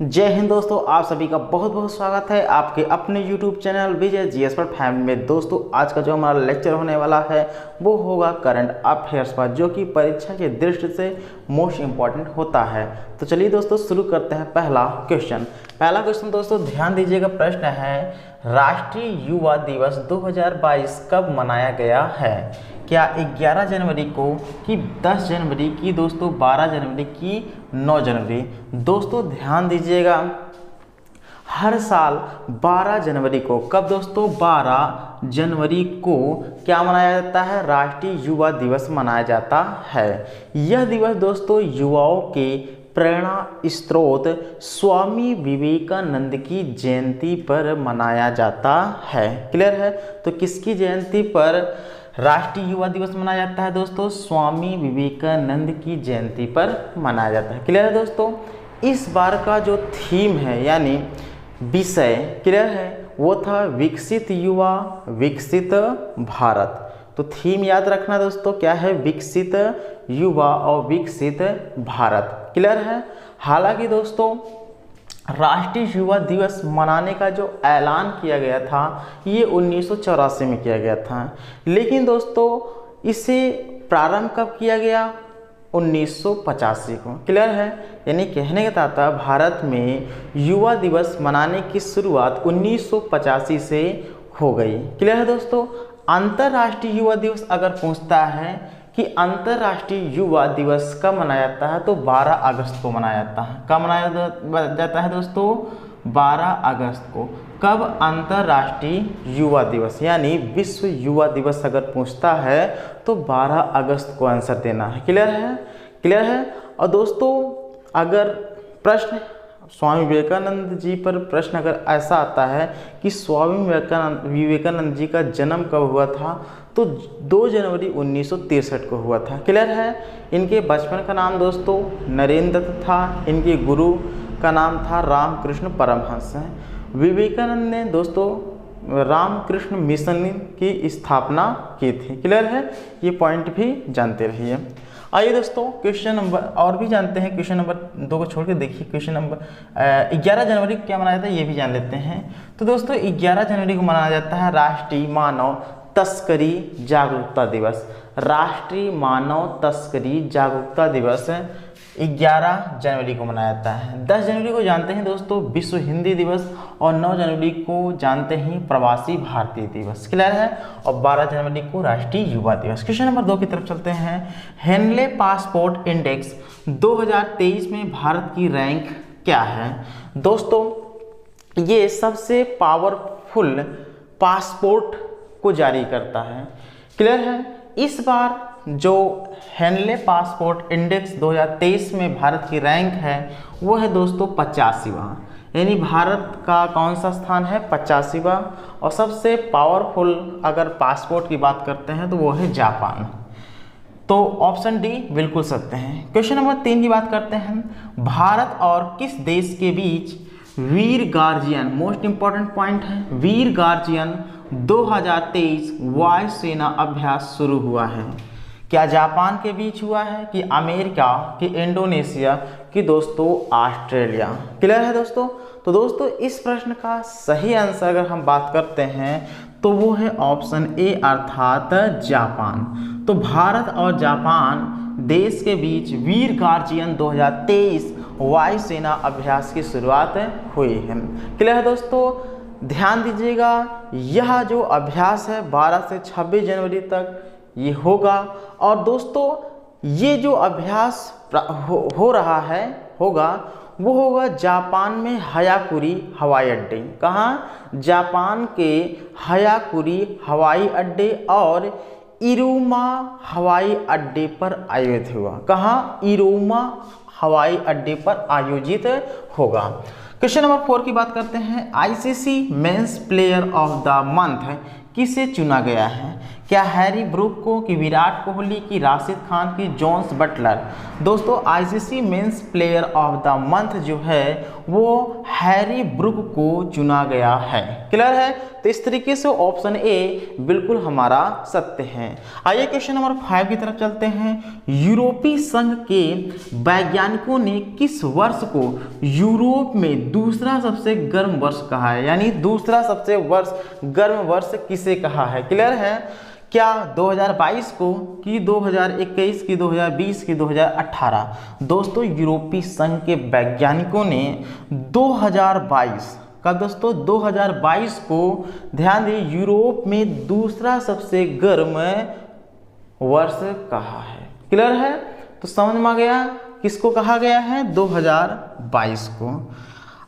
जय हिंद दोस्तों, आप सभी का बहुत बहुत स्वागत है आपके अपने YouTube चैनल विजय जीएस पर फैमिली में। दोस्तों आज का जो हमारा लेक्चर होने वाला है वो होगा करंट अफेयर्स पर, जो कि परीक्षा की दृष्टि से मोस्ट इम्पॉर्टेंट होता है। तो चलिए दोस्तों शुरू करते हैं। पहला क्वेश्चन दोस्तों ध्यान दीजिएगा। प्रश्न है, राष्ट्रीय युवा दिवस 2022 कब मनाया गया है? क्या 11 जनवरी को कि 10 जनवरी की दोस्तों, 12 जनवरी की 9 जनवरी? दोस्तों ध्यान दीजिएगा, हर साल 12 जनवरी को, कब दोस्तों? 12 जनवरी को क्या मनाया जाता है? राष्ट्रीय युवा दिवस मनाया जाता है। यह दिवस दोस्तों युवाओं के प्रेरणा स्रोत स्वामी विवेकानंद की जयंती पर मनाया जाता है। क्लियर है? तो किसकी जयंती पर राष्ट्रीय युवा दिवस मनाया जाता है दोस्तों? स्वामी विवेकानंद की जयंती पर मनाया जाता है। क्लियर है दोस्तों? इस बार का जो थीम है यानी विषय, क्लियर है, वो था विकसित युवा विकसित भारत। तो थीम याद रखना दोस्तों, क्या है? विकसित युवा और विकसित भारत। क्लियर है? हालांकि दोस्तों राष्ट्रीय युवा दिवस मनाने का जो ऐलान किया गया था ये 1984 में किया गया था, लेकिन दोस्तों इसे प्रारंभ कब किया गया? 1985 को। क्लियर है? यानी कहने का तात्पर्य भारत में युवा दिवस मनाने की शुरुआत 1985 से हो गई। क्लियर है दोस्तों? अंतर्राष्ट्रीय युवा दिवस अगर पूछता है कि अंतर्राष्ट्रीय युवा दिवस कब मनाया जाता है, तो 12 अगस्त को मनाया जाता है। कब मनाया जाता है दोस्तों? 12 अगस्त को। कब? अंतर्राष्ट्रीय युवा दिवस यानी विश्व युवा दिवस अगर पूछता है तो 12 अगस्त को आंसर देना है। क्लियर है? क्लियर है? और दोस्तों अगर प्रश्न स्वामी विवेकानंद जी पर प्रश्न अगर ऐसा आता है कि स्वामी विवेकानंद जी का जन्म कब हुआ था, तो 2 जनवरी 1963 को हुआ था। क्लियर है? इनके बचपन का नाम दोस्तों नरेंद्र दत्त था। इनके गुरु का नाम था रामकृष्ण परमहंस। विवेकानंद ने दोस्तों रामकृष्ण मिशन की स्थापना की थी। क्लियर है? ये पॉइंट भी जानते रहिए। आइए दोस्तों क्वेश्चन नंबर और भी जानते हैं। क्वेश्चन नंबर 2 को छोड़ के देखिए, क्वेश्चन नंबर 11 जनवरी को क्या मनाया जाता है ये भी जान लेते हैं। तो दोस्तों 11 जनवरी को मनाया जाता है राष्ट्रीय मानव तस्करी जागरूकता दिवस। राष्ट्रीय मानव तस्करी जागरूकता दिवस 11 जनवरी को मनाया जाता है। 10 जनवरी को जानते हैं दोस्तों विश्व हिंदी दिवस, और 9 जनवरी को जानते हैं प्रवासी भारतीय दिवस। क्लियर है? और 12 जनवरी को राष्ट्रीय युवा दिवस। क्वेश्चन नंबर 2 की तरफ चलते हैं। हेनले पासपोर्ट इंडेक्स 2023 में भारत की रैंक क्या है? दोस्तों ये सबसे पावरफुल पासपोर्ट को जारी करता है। क्लियर है? इस बार जो हेनले पासपोर्ट इंडेक्स 2023 में भारत की रैंक है वो है दोस्तों 85वां, यानी भारत का कौन सा स्थान है? 85वां। और सबसे पावरफुल अगर पासपोर्ट की बात करते हैं तो वो है जापान। तो ऑप्शन डी बिल्कुल सत्य है। क्वेश्चन नंबर 3 की बात करते हैं। भारत और किस देश के बीच वीर गार्जियन, मोस्ट इंपॉर्टेंट पॉइंट है, वीर गार्जियन 2023 वायुसेना अभ्यास शुरू हुआ है? क्या जापान के बीच हुआ है, कि अमेरिका, कि इंडोनेशिया, कि दोस्तों ऑस्ट्रेलिया? क्लियर है दोस्तों? तो दोस्तों इस प्रश्न का सही आंसर अगर हम बात करते हैं तो वो है ऑप्शन ए अर्थात जापान। तो भारत और जापान देश के बीच वीर गार्जियन 2023 वायुसेना अभ्यास की शुरुआत हुई है। क्लियर है दोस्तों? ध्यान दीजिएगा, यह जो अभ्यास है 12 से 26 जनवरी तक ये होगा। और दोस्तों ये जो अभ्यास हो रहा है वो होगा जापान में हयाकुरी हवाई अड्डे। कहाँ? जापान के हयाकुरी हवाई अड्डे और इरुमा हवाई अड्डे पर आयोजित हुआ। कहाँ? इरुमा हवाई अड्डे पर आयोजित होगा। क्वेश्चन नंबर 4 की बात करते हैं। ICC men's player of the month किसे चुना गया है? क्या हैरी ब्रूक को, कि विराट कोहली, की राशिद खान, की जोन्स बटलर? दोस्तों ICC men's player of the month जो है वो हैरी ब्रूक को चुना गया है। क्लियर है? तो इस तरीके से ऑप्शन ए बिल्कुल हमारा सत्य है। आइए क्वेश्चन नंबर 5 की तरफ चलते हैं। यूरोपीय संघ के वैज्ञानिकों ने किस वर्ष को यूरोप में दूसरा सबसे गर्म वर्ष कहा है, यानी दूसरा सबसे गर्म वर्ष किसे कहा है? क्लियर है? क्या 2022 को, कि 2021 की, 2020 की, 2018? दोस्तों यूरोपीय संघ के वैज्ञानिकों ने 2022 का, दोस्तों 2022 को ध्यान दिए, यूरोप में दूसरा सबसे गर्म वर्ष कहा है। क्लियर है? तो समझ में आ गया किसको कहा गया है? 2022 को।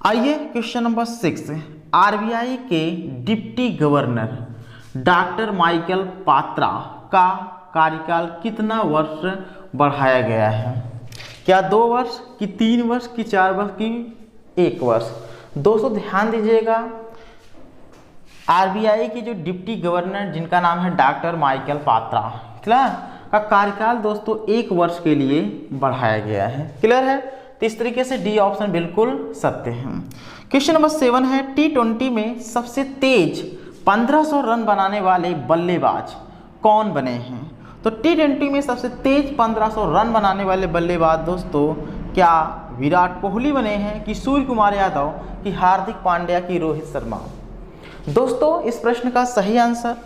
आइए क्वेश्चन नंबर 6। आरबीआई के deputy governor doctor Michael Patra का कार्यकाल कितना वर्ष बढ़ाया गया है? क्या 2 वर्ष, कि 3 वर्ष, कि 4 वर्ष, कि 1 वर्ष? दोस्तों ध्यान दीजिएगा, आरबीआई के जो डिप्टी गवर्नर जिनका नाम है डॉक्टर माइकल पात्रा, क्लियर, का कार्यकाल दोस्तों 1 वर्ष के लिए बढ़ाया गया है। क्लियर है? तो इस तरीके से डी ऑप्शन बिल्कुल सत्य है। क्वेश्चन नंबर 7 है, T20 में सबसे तेज 1500 रन बनाने वाले बल्लेबाज कौन बने हैं? तो T20 में सबसे तेज 1500 रन बनाने वाले बल्लेबाज दोस्तों क्या विराट कोहली बने हैं, कि सूर्य कुमार यादव, कि हार्दिक पांड्या, कि रोहित शर्मा? दोस्तों इस प्रश्न का सही आंसर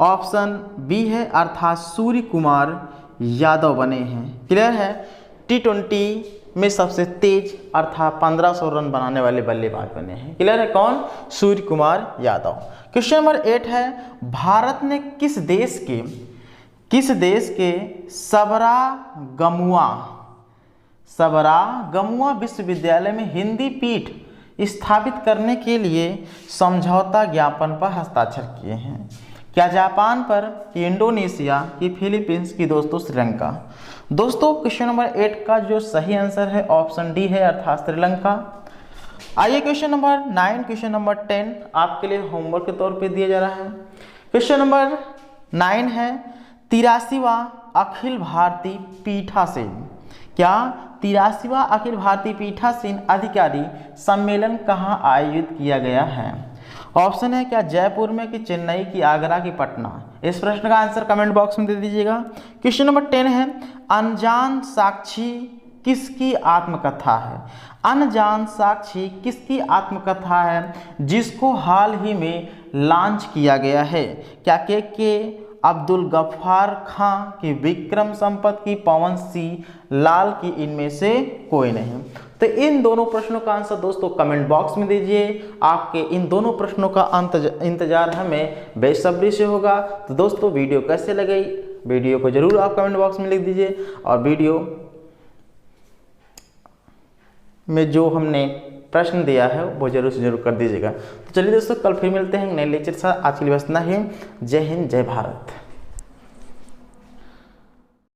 ऑप्शन बी है, अर्थात सूर्य कुमार यादव बने हैं। क्लियर है? T20 में सबसे तेज अर्थात 1500 रन बनाने वाले बल्लेबाज बने हैं। क्लियर है? कौन? सूर्य कुमार यादव। क्वेश्चन नंबर 8 है, भारत ने किस देश के सबरा गमुआ विश्वविद्यालय में हिंदी पीठ स्थापित करने के लिए समझौता ज्ञापन पर हस्ताक्षर किए हैं? क्या जापान पर, कि इंडोनेशिया, कि फिलीपींस, की दोस्तों श्रीलंका? दोस्तों क्वेश्चन नंबर 8 का जो सही आंसर है ऑप्शन डी है, अर्थात श्रीलंका। आइए क्वेश्चन नंबर 9, क्वेश्चन नंबर 10 आपके लिए होमवर्क के तौर पे दिया जा रहा है। क्वेश्चन नंबर 9 है, 83वां अखिल भारतीय पीठासीन, क्या 83वां अखिल भारतीय पीठासीन अधिकारी सम्मेलन कहाँ आयोजित किया गया है? ऑप्शन है क्या जयपुर में, कि चेन्नई, की आगरा, की पटना? इस प्रश्न का आंसर कमेंट बॉक्स में दे दीजिएगा। क्वेश्चन नंबर 10 है, अनजान साक्षी किसकी आत्मकथा है? अनजान साक्षी किसकी आत्मकथा है जिसको हाल ही में लॉन्च किया गया है? क्या के अब्दुल गफ्फार खां, की विक्रम संपत, की पवन सिंह लाल, की इनमें से कोई नहीं? तो इन दोनों प्रश्नों का आंसर दोस्तों कमेंट बॉक्स में दीजिए। आपके इन दोनों प्रश्नों का इंतजार हमें बेसब्री से होगा। तो दोस्तों वीडियो कैसे लगी, वीडियो को जरूर आप कमेंट बॉक्स में लिख दीजिए, और वीडियो में जो हमने प्रश्न दिया है वो जरूर से जरूर कर दीजिएगा। तो चलिए दोस्तों, कल फिर मिलते हैं नए लेक्चर के साथ। आज के लिए बस इतना ही। जय हिंद, जय भारत।